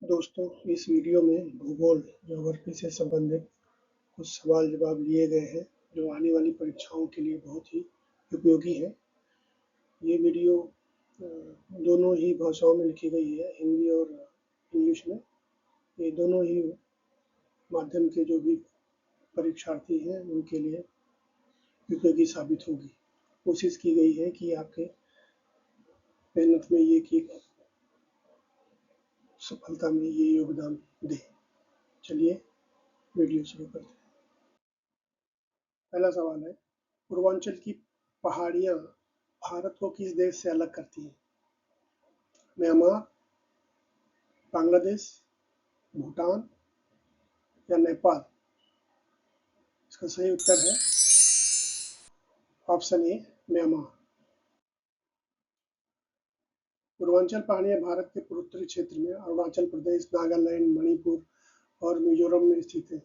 दोस्तों, इस वीडियो में भूगोल ज्योग्राफी से संबंधित कुछ सवाल जवाब लिए गए हैं जो आने वाली परीक्षाओं के लिए बहुत ही उपयोगी है। ये वीडियो दोनों ही भाषाओं में लिखी गई है, हिंदी और इंग्लिश में। ये दोनों ही माध्यम के जो भी परीक्षार्थी हैं उनके लिए उपयोगी साबित होगी। कोशिश की गई है कि आपके मेहनत में ये कि सफलता में ये योगदान दे। चलिए वीडियो शुरू करते हैं। पहला सवाल है, पूर्वांचल की पहाड़ियाँ भारत को किस देश से अलग करती हैं? म्यांमार, बांग्लादेश, भूटान या नेपाल? इसका सही उत्तर है ऑप्शन ए, म्यांमार। पूर्वांचल पहाड़ियाँ भारत के पूर्वोत्तरी क्षेत्र में अरुणाचल प्रदेश, नागालैंड, मणिपुर और मिजोरम में स्थित है।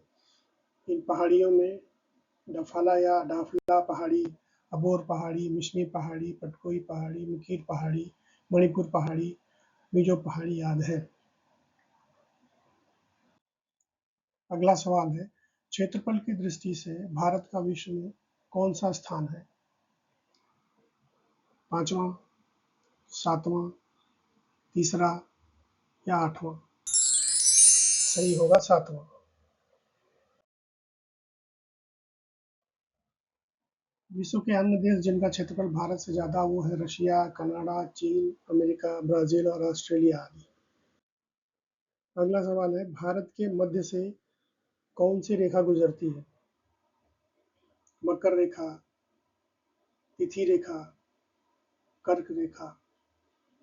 इन पहाड़ियों में डफाला या डाफला पहाड़ी, अबोर पहाड़ी, मिशमी पहाड़ी, पटकोई पहाड़ी, मुकीर पहाड़ी, मणिपुर पहाड़ी, मिजो पहाड़ी आदि है। अगला सवाल है, क्षेत्रफल की दृष्टि से भारत का विश्व में कौन सा स्थान है? 5वां, 7वां, तीसरा या 8वां? सही होगा 7वां। विश्व के अन्य देश जिनका क्षेत्रफल भारत से ज्यादा वो है रशिया, कनाडा, चीन, अमेरिका, ब्राजील और ऑस्ट्रेलिया आदि। अगला सवाल है, भारत के मध्य से कौन सी रेखा गुजरती है? मकर रेखा, तिथि रेखा, कर्क रेखा,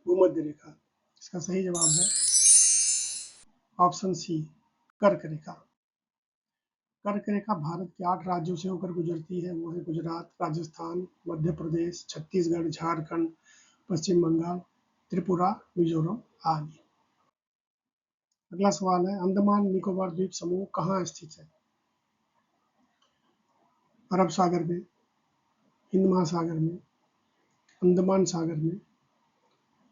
भूमध्य रेखा? इसका सही जवाब है ऑप्शन सी, कर्क रेखा। कर्क रेखा भारत के 8 राज्यों से होकर गुजरती है। वो है गुजरात, राजस्थान, मध्य प्रदेश, छत्तीसगढ़, झारखंड, पश्चिम बंगाल, त्रिपुरा, मिजोरम आदि। अगला सवाल है, अंडमान निकोबार द्वीप समूह कहाँ स्थित है? अरब सागर में, हिंद महासागर में, अंडमान सागर में,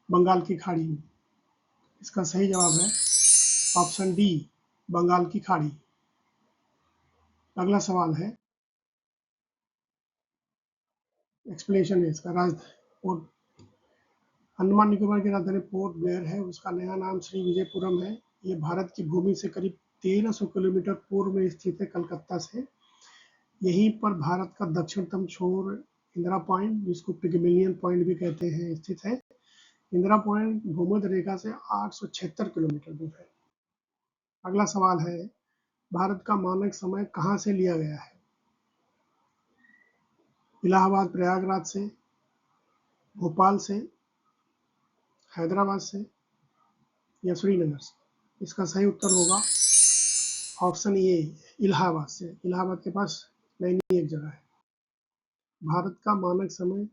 बंगाल की खाड़ी में? इसका सही जवाब है ऑप्शन डी, बंगाल की खाड़ी। अगला सवाल है, एक्सप्लेनेशन है इसका। राजधानी अंडमान निकोबार की राजधानी पोर्ट ब्लेयर है, उसका नया नाम श्री विजयपुरम है। ये भारत की भूमि से करीब 1300 किलोमीटर पूर्व में स्थित है, कलकत्ता से। यहीं पर भारत का दक्षिणतम छोर इंदिरा पॉइंट, जिसको पिगमेलियन पॉइंट भी कहते हैं, स्थित है। इंदिरा पॉइंट भूमध्य रेखा से 876 किलोमीटर दूर है। अगला सवाल है, भारत का मानक समय कहाँ से लिया गया है? इलाहाबाद प्रयागराज से, भोपाल से, हैदराबाद से या श्रीनगर से? इसका सही उत्तर होगा ऑप्शन ए, इलाहाबाद से। इलाहाबाद के पास नैनी एक जगह है। भारत का मानक समय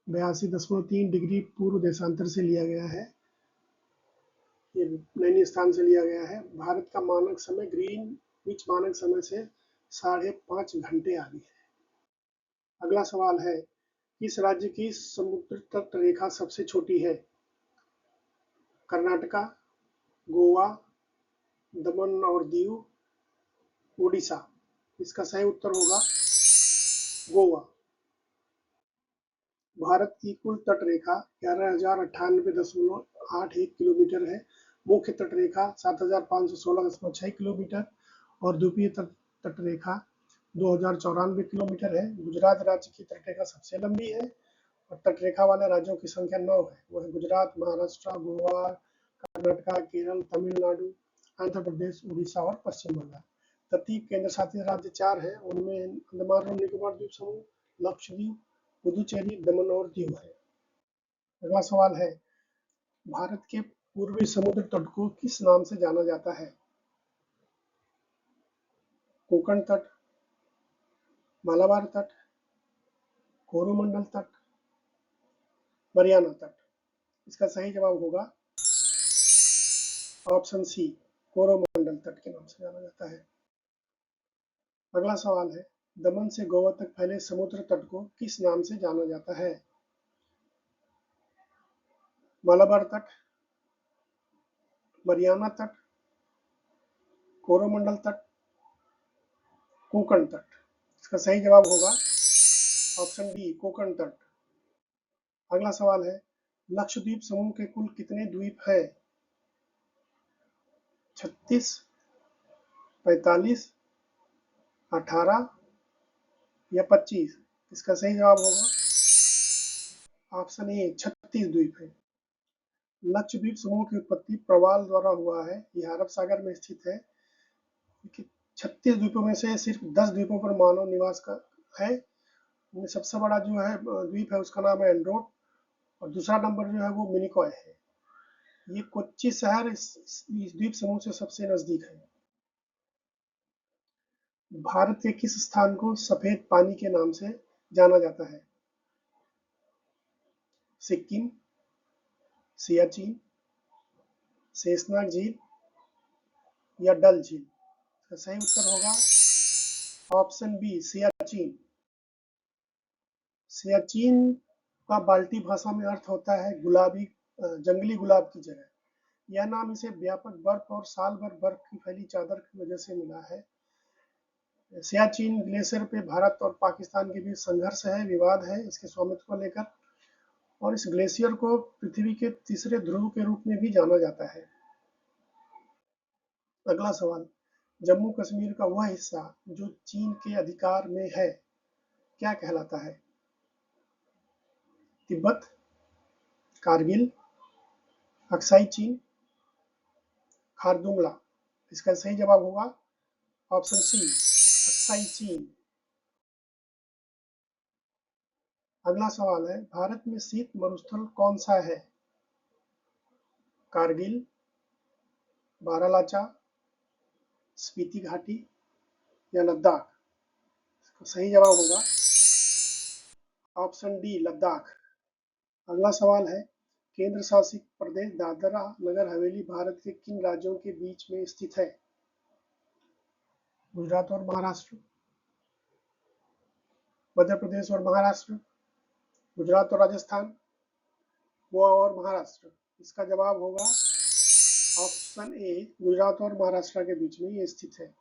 82.3 डिग्री पूर्व देशांतर से लिया गया है। ये नैनी स्थान से लिया गया है। भारत का मानक समय ग्रीनविच मानक समय से 5.5 घंटे आगे है। अगला सवाल है, किस राज्य की समुद्र तट रेखा सबसे छोटी है? कर्नाटका, गोवा, दमन और दीव, उड़ीसा? इसका सही उत्तर होगा गोवा। भारत की कुल तट रेखा 11,098.81 किलोमीटर है। मुख्य तट रेखा 7,516.6 किलोमीटर और द्वीपीय तट रेखा 2,094 किलोमीटर है। गुजरात राज्य की तट रेखा सबसे लंबी है और तट रेखा वाले राज्यों की संख्या 9 है। वो है गुजरात, महाराष्ट्र, गोवा, कर्नाटका, केरल, तमिलनाडु, आंध्र प्रदेश, उड़ीसा और पश्चिम बंगाल। तटीय केंद्र शासित राज्य 4 हैं, उनमें अंडमान और निकोबार द्वीप समूह, लक्षद्वीप, पुदुचेरी, दमन और दीव है। अगला सवाल है, भारत के पूर्वी समुद्र तट को किस नाम से जाना जाता है? कोंकण तट, मालाबार तट, कोरोमंडल तट, मरियाना तट? इसका सही जवाब होगा ऑप्शन सी, कोरोमंडल तट के नाम से जाना जाता है। अगला सवाल है, दमन से गोवा तक फैले समुद्र तट को किस नाम से जाना जाता है? मालाबार तट, मरियाना तट, कोरोमंडल तट, कोंकण तट। इसका सही जवाब होगा ऑप्शन डी, कोंकण तट। अगला सवाल है, लक्षद्वीप समूह के कुल कितने द्वीप है? 36, 45, 18 या 25? इसका सही जवाब होगा ऑप्शन ए, 36 द्वीप है। लक्षद्वीप समूह की उत्पत्ति प्रवाल द्वारा हुआ है। यह अरब सागर में स्थित है। 36 द्वीपों में से सिर्फ 10 द्वीपों पर मानव निवास का है। उनमें सबसे बड़ा जो है द्वीप है उसका नाम है एंड्रोट, और दूसरा नंबर जो है वो मिनिकॉय है। ये कोच्चि शहर इस द्वीप समूह से सबसे नजदीक है। भारत के किस स्थान को सफेद पानी के नाम से जाना जाता है? सिक्किम, सियाचिन, शेषनाग झील या डल झील? इसका सही उत्तर होगा ऑप्शन बी, सियाचिन। सियाचिन का बाल्टी भाषा में अर्थ होता है गुलाबी, जंगली गुलाब की जगह। यह नाम इसे व्यापक बर्फ और साल भर बर्फ की फैली चादर की वजह से मिला है। सियाचिन ग्लेशियर पे भारत और पाकिस्तान के बीच संघर्ष है, विवाद है इसके स्वामित्व को लेकर, और इस ग्लेशियर को पृथ्वी के तीसरे ध्रुव के रूप में भी जाना जाता है। अगला सवाल, जम्मू कश्मीर का वह हिस्सा जो चीन के अधिकार में है क्या कहलाता है? तिब्बत, कारगिल, अक्साई चीन, खारदुंगला? इसका सही जवाब होगा ऑप्शन सी, अक्साई चीन। अगला सवाल है, भारत में शीत मरुस्थल कौन सा है? कारगिल, बारालाचा, स्पीति घाटी या लद्दाख? इसका सही जवाब होगा ऑप्शन डी, लद्दाख। अगला सवाल है, केंद्र शासित प्रदेश दादरा नगर हवेली भारत के किन राज्यों के बीच में स्थित है? गुजरात और महाराष्ट्र, मध्य प्रदेश और महाराष्ट्र, गुजरात और राजस्थान, गोवा और महाराष्ट्र? इसका जवाब होगा ऑप्शन ए, गुजरात और महाराष्ट्र के बीच में ये स्थित है।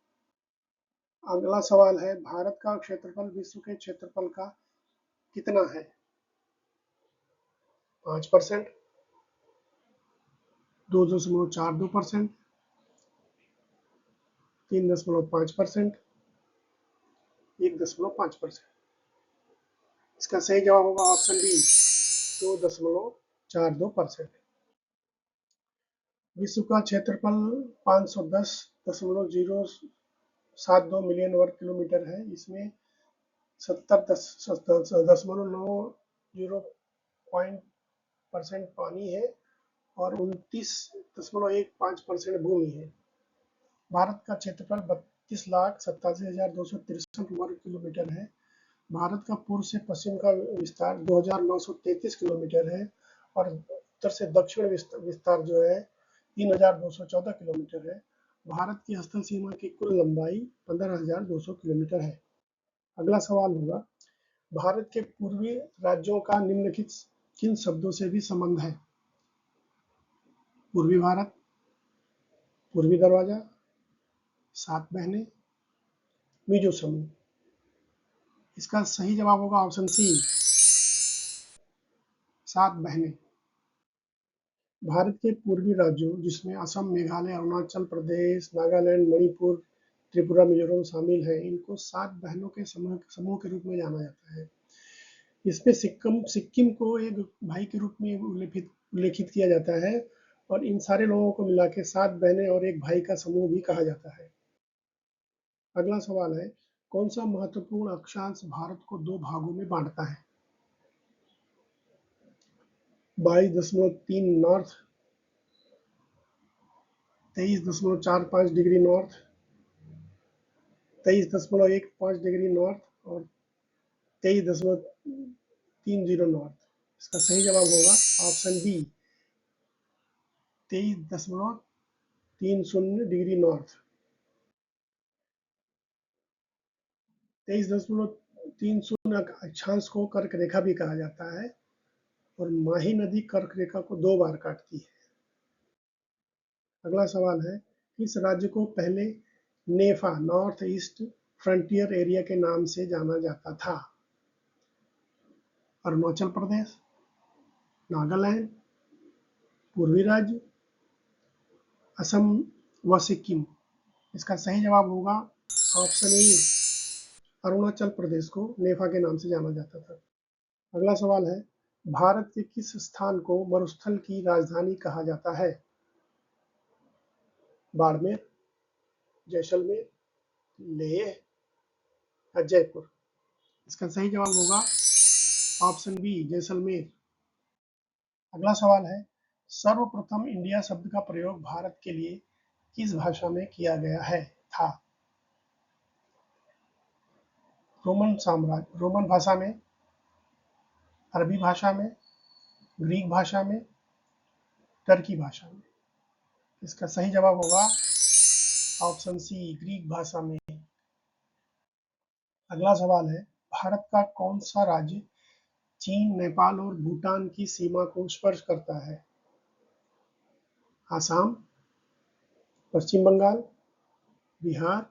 अगला सवाल है, भारत का क्षेत्रफल विश्व के क्षेत्रफल का कितना है? 5%, 2.42%, 3.5%, 1.5%? इसका सही जवाब होगा ऑप्शन बी, 2.42%। विश्व का क्षेत्रफल 510.072 मिलियन वर्ग किलोमीटर है। इसमें 70.0% पानी है और 29.15% भूमि है। भारत का क्षेत्रफल 32,87,263 वर्ग किलोमीटर है। भारत का पूर्व से पश्चिम का विस्तार 2,933 किलोमीटर है और उत्तर से दक्षिण विस्तार जो है 3,214 किलोमीटर है। भारत की स्थल सीमा की कुल लंबाई 15,200 किलोमीटर है। अगला सवाल होगा, भारत के पूर्वी राज्यों का निम्नलिखित किन शब्दों से भी संबंध है? पूर्वी भारत, पूर्वी दरवाजा, सात बहनें, मिजो समूह? इसका सही जवाब होगा ऑप्शन सी, सात बहनें। भारत के पूर्वी राज्यों जिसमें असम, मेघालय, अरुणाचल प्रदेश, नागालैंड, मणिपुर, त्रिपुरा, मिजोरम शामिल है, इनको सात बहनों के समूह के रूप में जाना जाता है। इसमें सिक्किम को एक भाई के रूप में उल्लेखित किया जाता है और इन सारे लोगों को मिला के सात बहनें और एक भाई का समूह भी कहा जाता है। अगला सवाल है, कौन सा महत्वपूर्ण अक्षांश भारत को दो भागों में बांटता है? 22.3 north, 23.45 degree north, 23.15 degree north और 23.30 नॉर्थ? इसका सही जवाब होगा ऑप्शन बी, 23.30 डिग्री नॉर्थ। 23.30 अक्षांश को कर्क रेखा भी कहा जाता है और माही नदी कर्क रेखा को 2 बार काटती है। अगला सवाल है, किस राज्य को पहले नेफा नॉर्थ ईस्ट फ्रंटियर एरिया के नाम से जाना जाता था? अरुणाचल प्रदेश, नागालैंड, पूर्वी राज्य, असम व सिक्किम। इसका सही जवाब होगा ऑप्शन ए, अरुणाचल प्रदेश को नेफा के नाम से जाना जाता था। अगला सवाल है, भारत के किस स्थान को मरुस्थल की राजधानी कहा जाता है? बाड़मेर, जैसलमेर, लेह या जयपुर। इसका सही जवाब होगा ऑप्शन बी, जैसलमेर। अगला सवाल है, सर्वप्रथम इंडिया शब्द का प्रयोग भारत के लिए किस भाषा में किया गया है था? रोमन भाषा में, अरबी भाषा में, ग्रीक भाषा में, टर्की भाषा में। इसका सही जवाब होगा ऑप्शन सी, ग्रीक भाषा में। अगला सवाल है, भारत का कौन सा राज्य चीन, नेपाल और भूटान की सीमा को स्पर्श करता है? आसाम, पश्चिम बंगाल, बिहार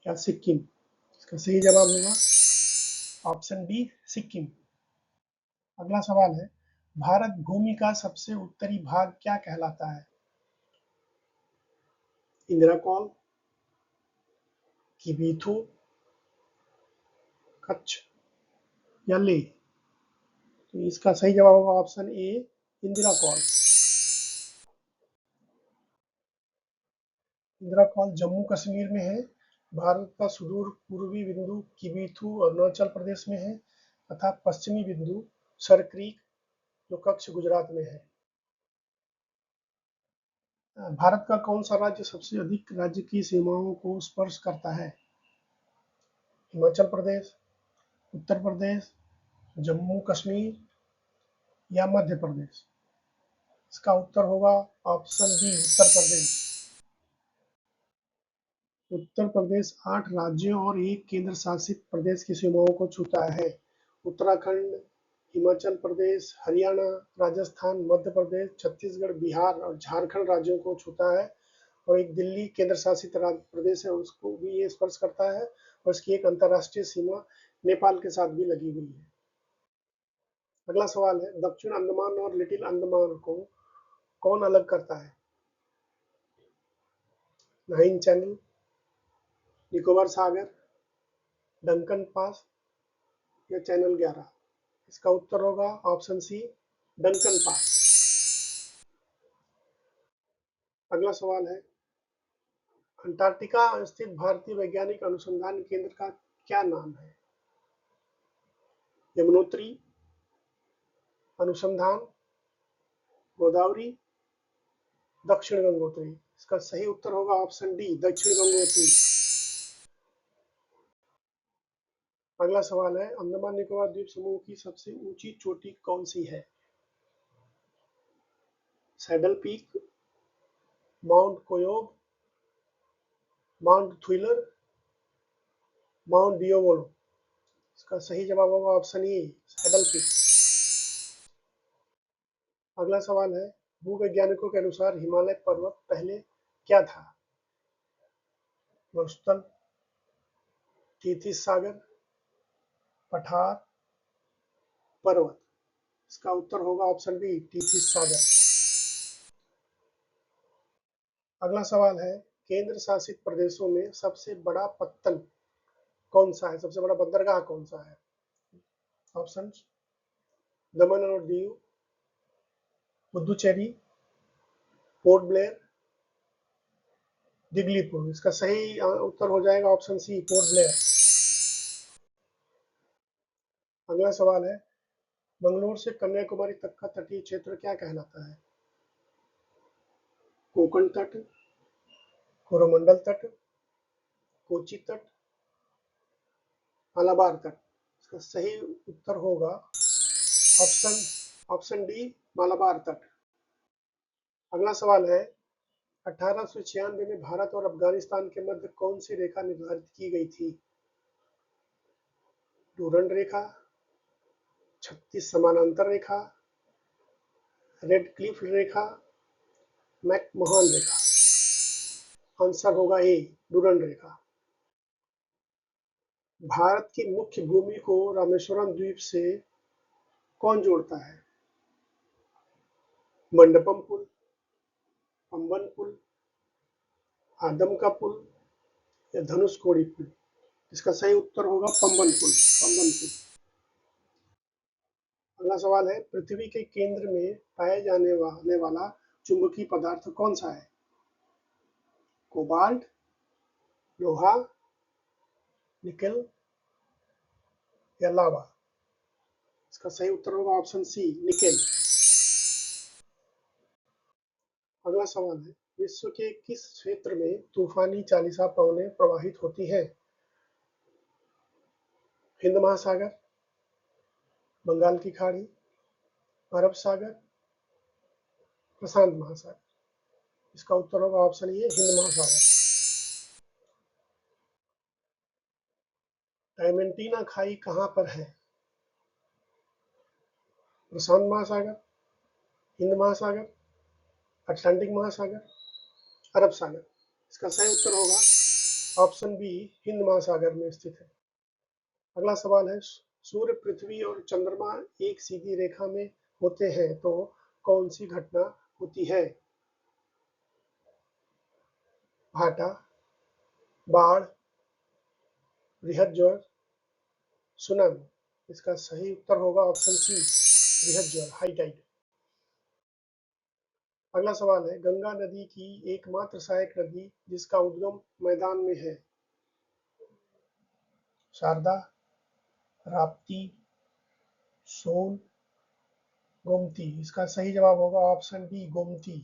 या सिक्किम। इसका सही जवाब होगा ऑप्शन बी, सिक्किम। अगला सवाल है, भारत भूमि का सबसे उत्तरी भाग क्या कहलाता है? इंदिरा कॉल, किबीथू, कच्छ या ले। तो इसका सही जवाब होगा option A, Indira call. Indira call Jammu Kashmir में है। भारत का सुदूर पूर्वी बिंदु किबीथू अरुणाचल प्रदेश में है तथा पश्चिमी बिंदु सर क्रीक जो कच्छ गुजरात में है। भारत का कौन सा राज्य सबसे अधिक राज्य की सीमाओं को स्पर्श करता है? हिमाचल प्रदेश, उत्तर प्रदेश, जम्मू कश्मीर या मध्य प्रदेश। इसका उत्तर होगा ऑप्शन बी, उत्तर प्रदेश। उत्तर प्रदेश 8 राज्यों और 1 केंद्र शासित प्रदेश की सीमाओं को छूता है। उत्तराखंड, हिमाचल प्रदेश, हरियाणा, राजस्थान, मध्य प्रदेश, छत्तीसगढ़, बिहार और झारखंड राज्यों को छूता है और एक दिल्ली केंद्र शासित प्रदेश है, उसको भी ये स्पर्श करता है और इसकी एक अंतर्राष्ट्रीय सीमा नेपाल के साथ भी लगी हुई है। अगला सवाल है, दक्षिण अंडमान और लिटिल अंडमान को कौन अलग करता है? नाइन चैनल, निकोबार सागर, डंकन पास या चैनल 11। इसका उत्तर होगा ऑप्शन सी, डंकन पास। अगला सवाल है, अंटार्कटिका स्थित भारतीय वैज्ञानिक अनुसंधान केंद्र का क्या नाम है? यमुनोत्री अनुसंधान, गोदावरी, दक्षिण गंगोत्री। इसका सही उत्तर होगा ऑप्शन डी, दक्षिण गंगोत्री। अगला सवाल है, अंडमान निकोबार द्वीप समूह की सबसे ऊंची चोटी कौन सी है? Saddle Peak, Mount Koyob, Mount Thuillier, Mount Diavolo. इसका सही जवाब होगा ऑप्शन ए, सैडल पीक। अगला सवाल है, भूवैज्ञानिकों के अनुसार हिमालय पर्वत पहले क्या था? मरुस्थल, तीर्थी सागर, पठार, पर्वत। इसका उत्तर होगा ऑप्शन बी, तीर्थी सागर। अगला सवाल है, केंद्र शासित प्रदेशों में सबसे बड़ा पत्तन कौन सा है? सबसे बड़ा बंदरगाह कौन सा है? ऑप्शन, दमन और दीव, पुदुचेरी, पोर्ट ब्लेयर, दिगलीपुर। इसका सही उत्तर हो जाएगा ऑप्शन सी, पोर्ट ब्लेयर। अगला सवाल है, मंगलोर से कन्याकुमारी तक का तटीय क्षेत्र क्या कहलाता है? कोंकण तट, कोरोमंडल तट, कोची तट, मालाबार तट। इसका सही उत्तर होगा ऑप्शन डी, मालाबार तट। अगला सवाल है, 1896 में भारत और अफगानिस्तान के मध्य कौन सी रेखा निर्धारित की गई थी? डूरंड रेखा, 36 समानांतर रेखा, रेड क्लिफ रेखा, मैकमोहन रेखा। आंसर होगा ए, डूरंड रेखा। भारत की मुख्य भूमि को रामेश्वरम द्वीप से कौन जोड़ता है? मंडपम पुल, पंबन पुल, आदम का पुल या धनुषकोडी पुल? इसका सही उत्तर होगा पंबन पुल, पंबन पुल। अगला सवाल है, पृथ्वी के केंद्र में पाए जाने वाला चुंबकीय पदार्थ कौन सा है? कोबाल्ट, लोहा, निकेल या लावा? इसका सही उत्तर होगा ऑप्शन सी, निकेल। अगला सवाल है, विश्व के किस क्षेत्र में तूफानी चालीसा पवनें प्रवाहित होती हैं? हिंद महासागर, बंगाल की खाड़ी, अरब सागर, प्रशांत महासागर? इसका उत्तर होगा ऑप्शन ए, हिंद महासागर। डायमेंटीना खाई कहाँ पर है? प्रशांत महासागर, हिंद महासागर, अटलांटिक महासागर, अरब सागर? इसका सही उत्तर होगा ऑप्शन बी, हिंद महासागर में स्थित है। अगला सवाल है, सूर्य, पृथ्वी और चंद्रमा एक सीधी रेखा में होते हैं तो कौन सी घटना होती है? भाटा, बाढ़, बृहद ज्वर, सुनामी? इसका सही उत्तर होगा ऑप्शन सी, बृहद ज्वर, हाई टाइड। अगला सवाल है, गंगा नदी की एकमात्र सहायक नदी जिसका उद्गम मैदान में है? शारदा, राप्ती, सोन, गोमती? इसका सही जवाब होगा ऑप्शन बी, गोमती।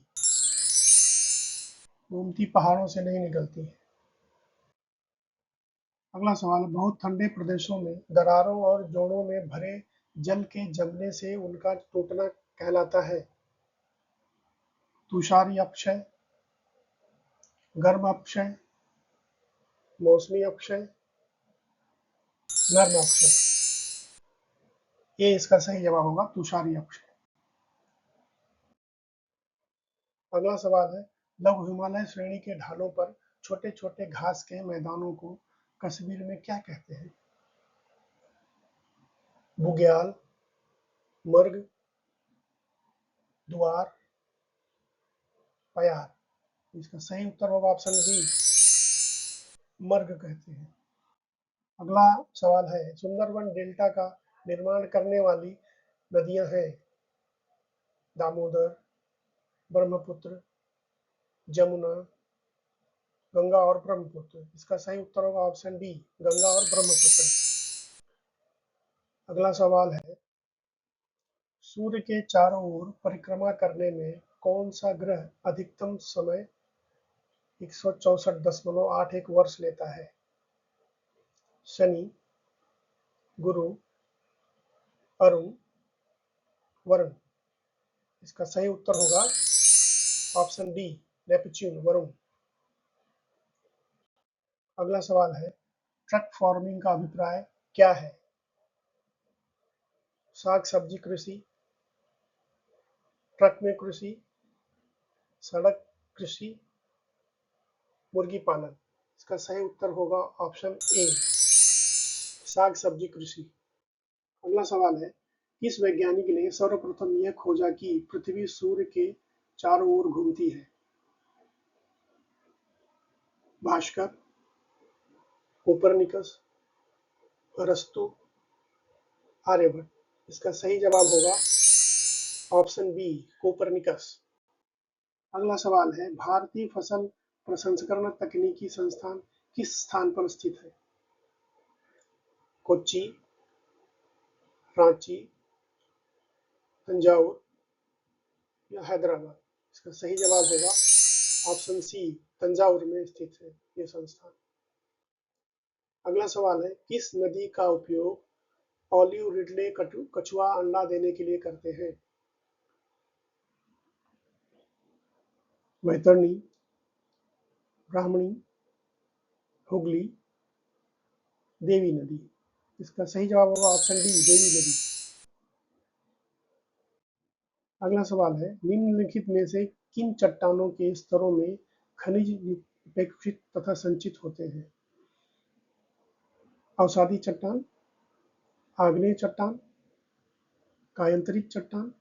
गोमती पहाड़ों से नहीं निकलती है। अगला सवाल, बहुत ठंडे प्रदेशों में दरारों और जोड़ों में भरे जल के जमने से उनका टूटना कहलाता है? तुषारी अपक्षय, गर्म अपक्षय, मौसमी अपक्षय, नर्म अपक्षय? ये इसका सही जवाब होगा, तुषारी अपक्षय। अगला सवाल है, लघु हिमालय श्रेणी के ढालों पर छोटे छोटे घास के मैदानों को कश्मीर में क्या कहते हैं? बुग्याल, मर्ग, द्वार, पयार? इसका सही उत्तर होगा ऑप्शन बी, मर्ग कहते हैं। अगला सवाल है, सुंदरबन डेल्टा का निर्माण करने वाली नदियां हैं? दामोदर, ब्रह्मपुत्र, जमुना, गंगा और ब्रह्मपुत्र? इसका सही उत्तर होगा ऑप्शन बी, गंगा और ब्रह्मपुत्र। अगला सवाल है, सूर्य के चारों ओर परिक्रमा करने में कौन सा ग्रह अधिकतम समय 164.81 वर्ष लेता है? शनि, गुरु, अरुण, वरुण? इसका सही उत्तर होगा ऑप्शन डी, नेपच्यून, वरुण। अगला सवाल है, ट्रक फार्मिंग का अभिप्राय क्या है? साग सब्जी कृषि, ट्रक में कृषि, सड़क कृषि, मुर्गी पालन? इसका सही उत्तर होगा ऑप्शन ए, साग सब्जी कृषि। अगला सवाल है, किस वैज्ञानिक ने सर्वप्रथम यह खोजा कि पृथ्वी सूर्य के चारों ओर घूमती है? भास्कर, कोपरनिकस, अरस्तु, आर्यभट्ट? इसका सही जवाब होगा ऑप्शन बी, कोपरनिकस। अगला सवाल है, भारतीय फसल प्रसंस्करण तकनीकी संस्थान किस स्थान पर स्थित है? कोच्चि, रांची, तंजावुर या हैदराबाद? इसका सही जवाब होगा ऑप्शन सी, तंजावुर में स्थित है ये संस्थान। अगला सवाल है, किस नदी का उपयोग ऑलिव रिडले कछुआ अंडा देने के लिए करते हैं? वैतरणी, ब्राह्मणी, हुगली, देवी नदी? इसका सही जवाब होगा ऑप्शन डी, देवी नदी। अगला सवाल है, निम्नलिखित में से किन चट्टानों के स्तरों में खनिज उपेक्षित तथा संचित होते हैं? अवसादी चट्टान, आग्नेय चट्टान, कायांतरित चट्टान,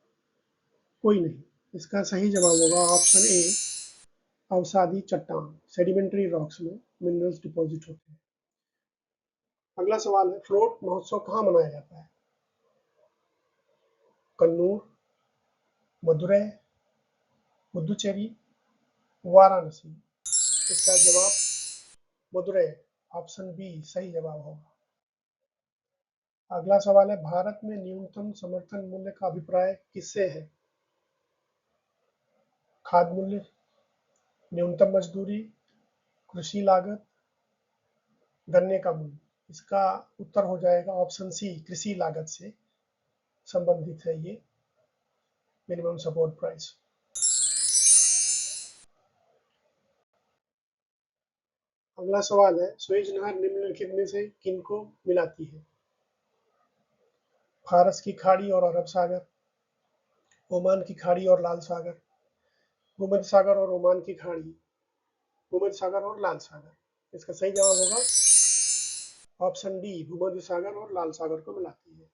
कोई नहीं। इसका सही जवाब होगा ऑप्शन ए, अवसादी चट्टान। सेडिमेंट्री रॉक्स में मिनरल्स डिपॉजिट होते हैं। अगला सवाल है, फ्लोट महोत्सव कहाँ मनाया जाता है? कन्नूर, मदुरै, पुदुचेरी, वाराणसी। इसका जवाब मदुरै, ऑप्शन बी सही जवाब होगा। अगला सवाल है, भारत में न्यूनतम समर्थन मूल्य का अभिप्राय किससे है? खाद्य मूल्य, न्यूनतम मजदूरी, कृषि लागत, गन्ने का मूल्य। इसका उत्तर हो जाएगा ऑप्शन सी, कृषि लागत से संबंधित है ये मिनिमम सपोर्ट प्राइस। अगला सवाल है, स्वेज नहर निम्नलिखित में से किनको मिलाती है? फारस की खाड़ी और अरब सागर, ओमान की खाड़ी और लाल सागर, भूमध्य सागर और ओमान की खाड़ी, भूमध्य सागर और लाल सागर। इसका सही जवाब होगा ऑप्शन डी, भूमध्य सागर और लाल सागर को मिलाती है।